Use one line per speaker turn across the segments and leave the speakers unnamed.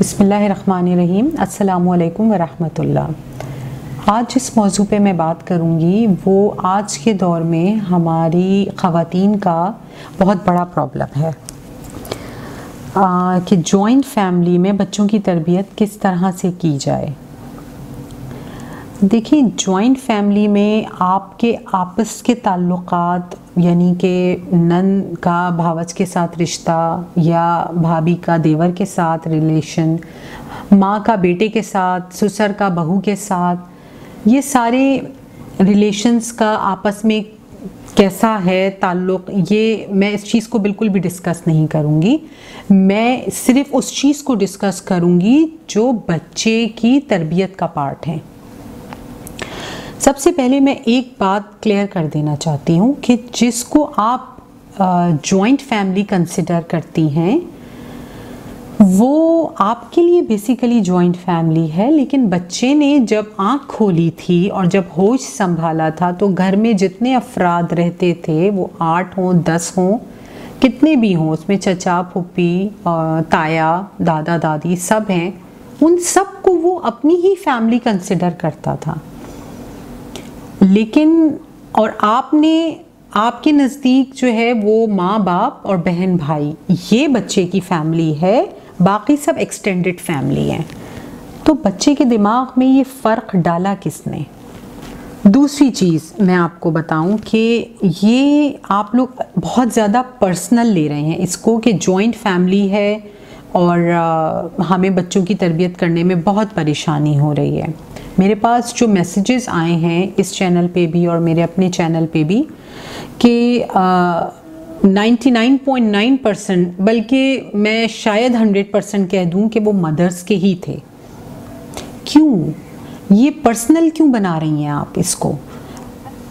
बिस्मिल्लाहिर्रहमानिर्रहीम। अस्सलामुअलैकुम वरहमतुल्लाह। आज जिस मौजू पे मैं बात करूँगी वो आज के दौर में हमारी ख़वातीन का बहुत बड़ा प्रॉब्लम है कि जॉइंट फैमिली में बच्चों की तरबियत किस तरह से की जाए। देखिए, जॉइंट फैमिली में आपके आपस के ताल्लुकात यानी कि नन का भावच के साथ रिश्ता या भाभी का देवर के साथ रिलेशन, माँ का बेटे के साथ, ससुर का बहू के साथ, ये सारे रिलेशंस का आपस में कैसा है ताल्लुक़, ये मैं इस चीज़ को बिल्कुल भी डिस्कस नहीं करूँगी। मैं सिर्फ़ उस चीज़ को डिस्कस करूँगी जो बच्चे की तरबियत का पार्ट है। सबसे पहले मैं एक बात क्लियर कर देना चाहती हूँ कि जिसको आप जॉइंट फैमिली कंसिडर करती हैं वो आपके लिए बेसिकली जॉइंट फैमिली है, लेकिन बच्चे ने जब आँख खोली थी और जब होश संभाला था तो घर में जितने अफराद रहते थे वो 8 हों 10 हों कितने भी हों, उसमें चचा फूफी ताया दादा दादी सब हैं, उन सब को वो अपनी ही फैमिली कंसिडर करता था। लेकिन और आपके नज़दीक जो है वो माँ बाप और बहन भाई ये बच्चे की फैमिली है, बाकी सब एक्सटेंडेड फैमिली हैं। तो बच्चे के दिमाग में ये फ़र्क डाला किसने? दूसरी चीज़ मैं आपको बताऊं कि ये आप लोग बहुत ज़्यादा पर्सनल ले रहे हैं इसको कि जॉइंट फैमिली है और हमें बच्चों की तरबियत करने में बहुत परेशानी हो रही है। मेरे पास जो मैसेजेस आए हैं इस चैनल पे भी और मेरे अपने चैनल पे भी कि 99.9% बल्कि मैं शायद 100% कह दूं कि वो मदर्स के ही थे। क्यों ये पर्सनल क्यों बना रही हैं आप इसको?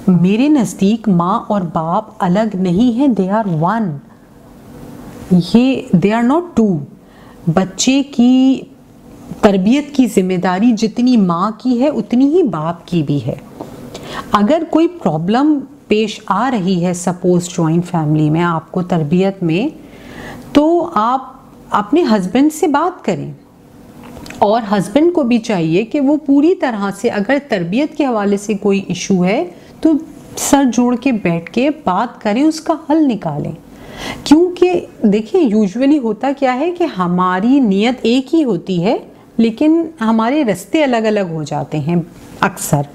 मेरे नज़दीक माँ और बाप अलग नहीं है, they are one, they are not two. बच्चे की तरबियत की जिम्मेदारी जितनी माँ की है उतनी ही बाप की भी है। अगर कोई प्रॉब्लम पेश आ रही है सपोज जॉइंट फैमिली में आपको तरबियत में, तो आप अपने हस्बैंड से बात करें और हस्बैंड को भी चाहिए कि वो पूरी तरह से, अगर तरबियत के हवाले से कोई इशू है तो सर जोड़ के बैठ के बात करें, उसका हल निकालें। क्योंकि देखिए यूजुअली होता क्या है कि हमारी नीयत एक ही होती है लेकिन हमारे रास्ते अलग अलग हो जाते हैं। अक्सर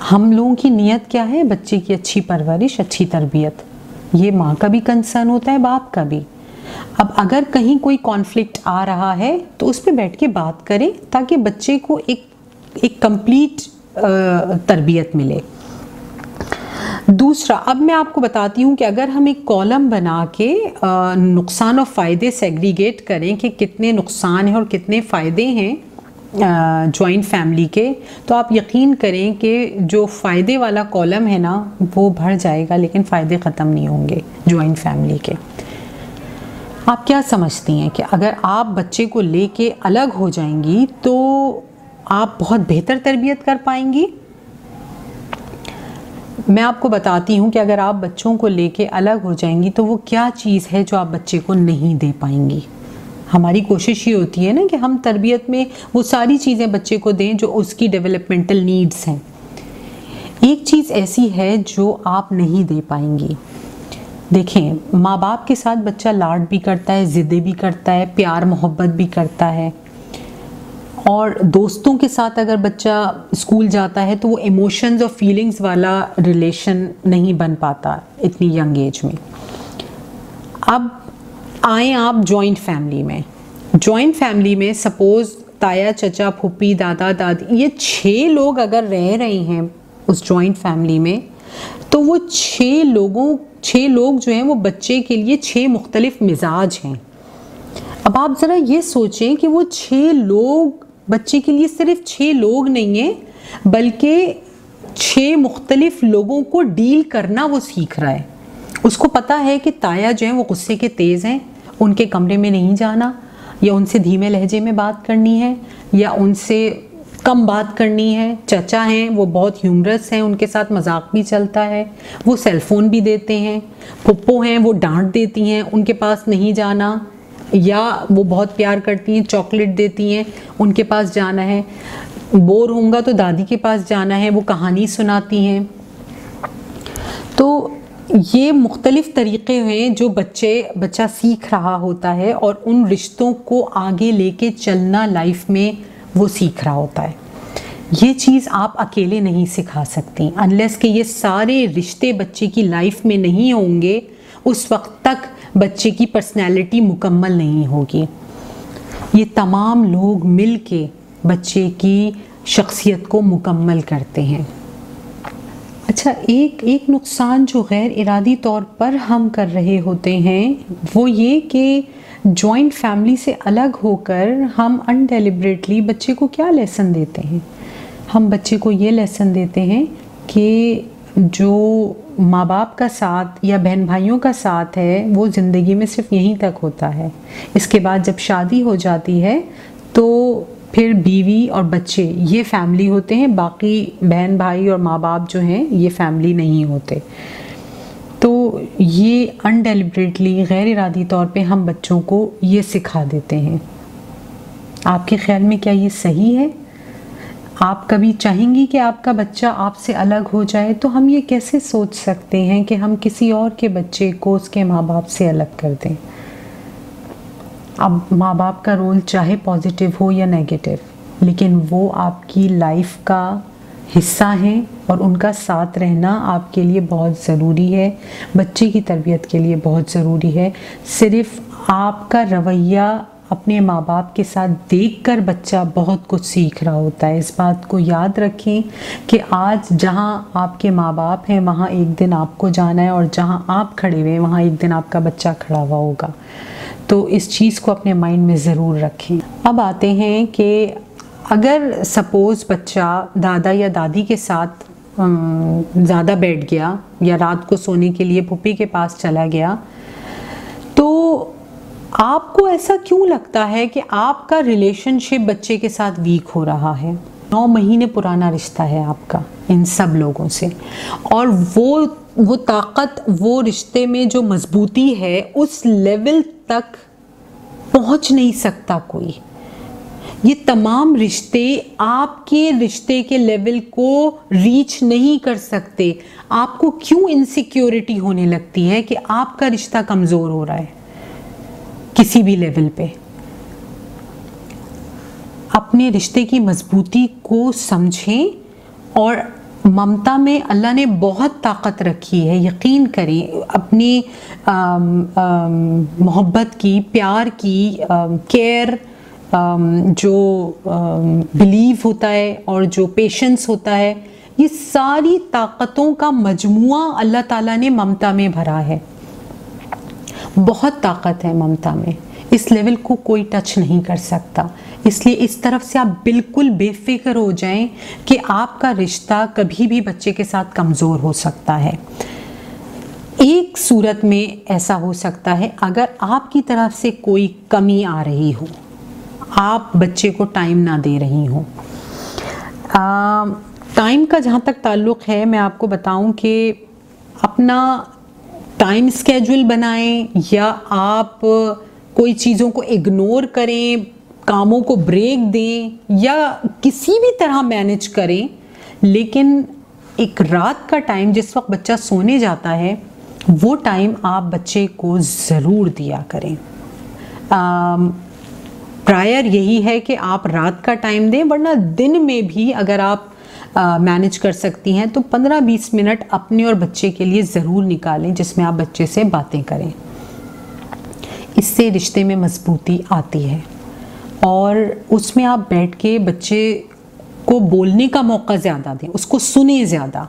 हम लोगों की नीयत क्या है? बच्चे की अच्छी परवरिश, अच्छी तरबियत। ये माँ का भी कंसर्न होता है, बाप का भी। अब अगर कहीं कोई कॉन्फ्लिक्ट आ रहा है तो उस पर बैठ के बात करें ताकि बच्चे को एक कंप्लीट तरबियत मिले। दूसरा, अब मैं आपको बताती हूँ कि अगर हम एक कॉलम बना के नुकसान और फ़ायदे सेग्रीगेट करें कि कितने नुकसान हैं और कितने फ़ायदे हैं जॉइंट फैमिली के, तो आप यकीन करें कि जो फ़ायदे वाला कॉलम है ना वो भर जाएगा, लेकिन फ़ायदे ख़त्म नहीं होंगे जॉइंट फैमिली के। आप क्या समझती हैं कि अगर आप बच्चे को लेके अलग हो जाएंगी तो आप बहुत बेहतर तरबियत कर पाएंगी? मैं आपको बताती हूँ कि अगर आप बच्चों को लेके अलग हो जाएंगी तो वो क्या चीज़ है जो आप बच्चे को नहीं दे पाएंगी। हमारी कोशिश ये होती है ना कि हम तरबियत में वो सारी चीज़ें बच्चे को दें जो उसकी डेवलपमेंटल नीड्स हैं। एक चीज़ ऐसी है जो आप नहीं दे पाएंगी। देखें, माँ बाप के साथ बच्चा लाड भी करता है, ज़िद्दें भी करता है, प्यार मोहब्बत भी करता है, और दोस्तों के साथ अगर बच्चा स्कूल जाता है तो वो इमोशंस और फीलिंग्स वाला रिलेशन नहीं बन पाता इतनी यंग एज में। अब आए आप जॉइंट फैमिली में। जॉइंट फैमिली में सपोज़ ताया चचा फूफी दादा दादी ये 6 लोग अगर रह रहे हैं उस जॉइंट फैमिली में, तो वो 6 लोग जो हैं वो बच्चे के लिए 6 मुख्तलिफ मिजाज हैं। अब आप ज़रा ये सोचें कि वो 6 लोग बच्चे के लिए सिर्फ 6 लोग नहीं हैं बल्कि 6 मुख्तलिफ लोगों को डील करना वो सीख रहा है। उसको पता है कि ताया जो हैं वो गुस्से के तेज़ हैं, उनके कमरे में नहीं जाना, या उनसे धीमे लहजे में बात करनी है या उनसे कम बात करनी है। चचा हैं वो बहुत ह्यूमरस हैं, उनके साथ मजाक भी चलता है, वो सेलफ़ोन भी देते हैं। फुप्पो हैं वो डांट देती हैं, उनके पास नहीं जाना। या वो बहुत प्यार करती हैं, चॉकलेट देती हैं, उनके पास जाना है। बोर होऊंगा तो दादी के पास जाना है, वो कहानी सुनाती हैं। तो ये मुख्तलिफ़ तरीक़े हैं जो बच्चा सीख रहा होता है और उन रिश्तों को आगे लेके चलना लाइफ में वो सीख रहा होता है। ये चीज़ आप अकेले नहीं सिखा सकती अनलेस कि ये सारे रिश्ते बच्चे की लाइफ में नहीं होंगे, उस वक्त तक बच्चे की पर्सनैलिटी मुकम्मल नहीं होगी। ये तमाम लोग मिल के बच्चे की शख्सियत को मुकम्मल करते हैं। अच्छा, एक नुकसान जो गैर इरादी तौर पर हम कर रहे होते हैं वो ये कि जॉइंट फैमिली से अलग होकर हम अनडेलिबरेटली बच्चे को क्या लेसन देते हैं। हम बच्चे को ये लेसन देते हैं कि जो माँ बाप का साथ या बहन भाइयों का साथ है वो ज़िंदगी में सिर्फ यहीं तक होता है। इसके बाद जब शादी हो जाती है तो फिर बीवी और बच्चे ये फैमिली होते हैं, बाकी बहन भाई और माँ बाप जो हैं ये फैमिली नहीं होते। तो ये अनडेलिबरेटली गैर इरादी तौर पे हम बच्चों को ये सिखा देते हैं। आपके ख्याल में क्या ये सही है? आप कभी चाहेंगी कि आपका बच्चा आपसे अलग हो जाए? तो हम ये कैसे सोच सकते हैं कि हम किसी और के बच्चे को उसके माँ बाप से अलग कर दें? अब माँ बाप का रोल चाहे पॉजिटिव हो या नेगेटिव, लेकिन वो आपकी लाइफ का हिस्सा हैं और उनका साथ रहना आपके लिए बहुत ज़रूरी है, बच्चे की तरबियत के लिए बहुत ज़रूरी है। सिर्फ आपका रवैया अपने माँ बाप के साथ देखकर बच्चा बहुत कुछ सीख रहा होता है। इस बात को याद रखें कि आज जहाँ आपके माँ बाप हैं वहाँ एक दिन आपको जाना है और जहाँ आप खड़े हुए हैं वहाँ एक दिन आपका बच्चा खड़ा हुआ होगा। तो इस चीज़ को अपने माइंड में ज़रूर रखें। अब आते हैं कि अगर सपोज़ बच्चा दादा या दादी के साथ ज़्यादा बैठ गया या रात को सोने के लिए फूफी के पास चला गया, तो आपको ऐसा क्यों लगता है कि आपका रिलेशनशिप बच्चे के साथ वीक हो रहा है? 9 महीने पुराना रिश्ता है आपका इन सब लोगों से, और वो ताकत, वो रिश्ते में जो मजबूती है उस लेवल तक पहुंच नहीं सकता कोई। ये तमाम रिश्ते आपके रिश्ते के लेवल को रीच नहीं कर सकते। आपको क्यों इनसिक्योरिटी होने लगती है कि आपका रिश्ता कमज़ोर हो रहा है किसी भी लेवल पे? अपने रिश्ते की मजबूती को समझें और ममता में अल्लाह ने बहुत ताकत रखी है। यकीन करें अपनी मोहब्बत की, प्यार की, केयर, जो बिलीव होता है और जो पेशेंस होता है, ये सारी ताकतों का मजमुआ अल्लाह ताला ने ममता में भरा है। बहुत ताकत है ममता में, इस लेवल को कोई टच नहीं कर सकता। इसलिए इस तरफ से आप बिल्कुल बेफिक्र हो जाएं कि आपका रिश्ता कभी भी बच्चे के साथ कमज़ोर हो सकता है। एक सूरत में ऐसा हो सकता है अगर आपकी तरफ से कोई कमी आ रही हो, आप बच्चे को टाइम ना दे रही हो। टाइम का जहाँ तक ताल्लुक़ है, मैं आपको बताऊं कि अपना टाइम स्केड्यूल बनाएं या आप कोई चीज़ों को इग्नोर करें, कामों को ब्रेक दें या किसी भी तरह मैनेज करें, लेकिन एक रात का टाइम जिस वक्त बच्चा सोने जाता है वो टाइम आप बच्चे को ज़रूर दिया करें। प्रायर यही है कि आप रात का टाइम दें, वरना दिन में भी अगर आप मैनेज कर सकती हैं तो 15-20 मिनट अपने और बच्चे के लिए ज़रूर निकालें जिसमें आप बच्चे से बातें करें। इससे रिश्ते में मजबूती आती है और उसमें आप बैठ के बच्चे को बोलने का मौका ज़्यादा दें, उसको सुने ज़्यादा।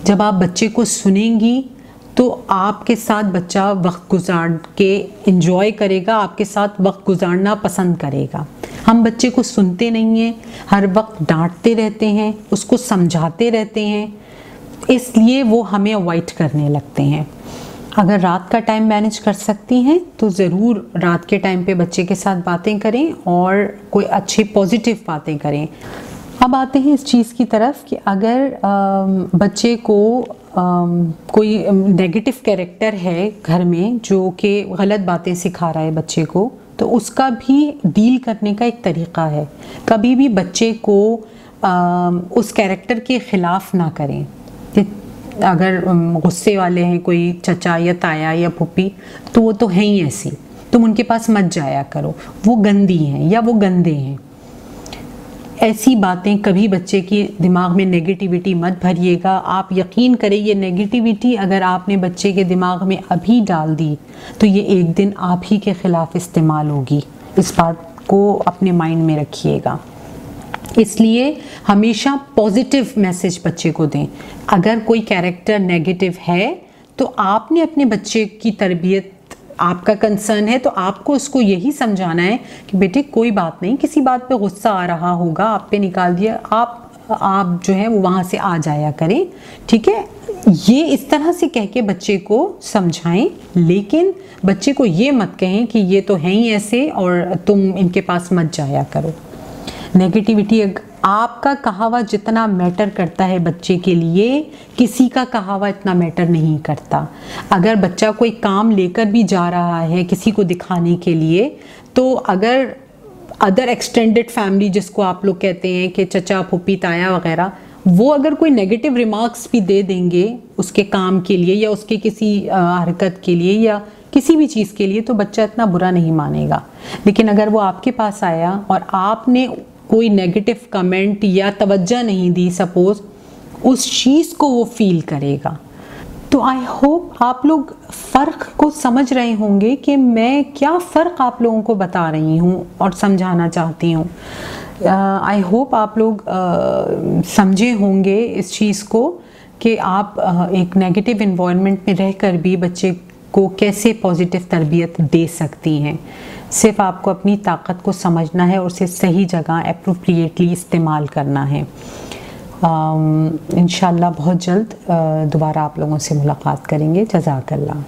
जब आप बच्चे को सुनेंगी तो आपके साथ बच्चा वक्त गुजार के एंजॉय करेगा, आपके साथ वक्त गुजारना पसंद करेगा। हम बच्चे को सुनते नहीं हैं, हर वक्त डांटते रहते हैं, उसको समझाते रहते हैं, इसलिए वो हमें अवॉइड करने लगते हैं। अगर रात का टाइम मैनेज कर सकती हैं तो ज़रूर रात के टाइम पे बच्चे के साथ बातें करें और कोई अच्छी पॉजिटिव बातें करें। अब आते हैं इस चीज़ की तरफ कि अगर बच्चे को कोई नेगेटिव कैरेक्टर है घर में जो कि गलत बातें सिखा रहा है बच्चे को, तो उसका भी डील करने का एक तरीक़ा है। कभी भी बच्चे को उस कैरेक्टर के ख़िलाफ़ ना करें। अगर गुस्से वाले हैं कोई चचा या ताया या फूफी, तो वो तो हैं ही ऐसी, तुम उनके पास मत जाया करो, वो गंदी हैं या वो गंदे हैं। ऐसी बातें कभी बच्चे के दिमाग में नेगेटिविटी मत भरिएगा। आप यकीन करें, ये नेगेटिविटी अगर आपने बच्चे के दिमाग में अभी डाल दी तो ये एक दिन आप ही के ख़िलाफ़ इस्तेमाल होगी। इस बात को अपने माइंड में रखिएगा। इसलिए हमेशा पॉजिटिव मैसेज बच्चे को दें। अगर कोई कैरेक्टर नेगेटिव है तो आपने अपने बच्चे की तरबियत, आपका कंसर्न है तो आपको उसको यही समझाना है कि बेटे कोई बात नहीं, किसी बात पे गुस्सा आ रहा होगा, आप पे निकाल दिया, आप जो है वो वहाँ से आ जाया करें, ठीक है। ये इस तरह से कह के बच्चे को समझाएं, लेकिन बच्चे को ये मत कहें कि ये तो हैं ही ऐसे और तुम इनके पास मत जाया करो। नेगेटिविटी, आपका कहावा जितना मैटर करता है बच्चे के लिए, किसी का कहावा इतना मैटर नहीं करता। अगर बच्चा कोई काम लेकर भी जा रहा है किसी को दिखाने के लिए, तो अगर अदर एक्सटेंडेड फैमिली जिसको आप लोग कहते हैं कि चचा फूफी ताया वगैरह, वो अगर कोई नेगेटिव रिमार्क्स भी दे देंगे उसके काम के लिए या उसके किसी हरकत के लिए या किसी भी चीज़ के लिए, तो बच्चा इतना बुरा नहीं मानेगा। लेकिन अगर वो आपके पास आया और आपने कोई नेगेटिव कमेंट या तवज्जो नहीं दी, सपोज, उस चीज़ को वो फील करेगा। तो आई होप आप लोग फ़र्क को समझ रहे होंगे कि मैं क्या फ़र्क आप लोगों को बता रही हूँ और समझाना चाहती हूँ। आई होप आप लोग समझे होंगे इस चीज़ को कि आप एक नेगेटिव इन्वायरमेंट में रहकर भी बच्चे को कैसे पॉजिटिव तरबियत दे सकती हैं। सिर्फ आपको अपनी ताकत को समझना है और उसे सही जगह एप्रोप्रिएटली इस्तेमाल करना है। इंशाल्लाह बहुत जल्द दोबारा आप लोगों से मुलाकात करेंगे। जज़ाकल्लाह।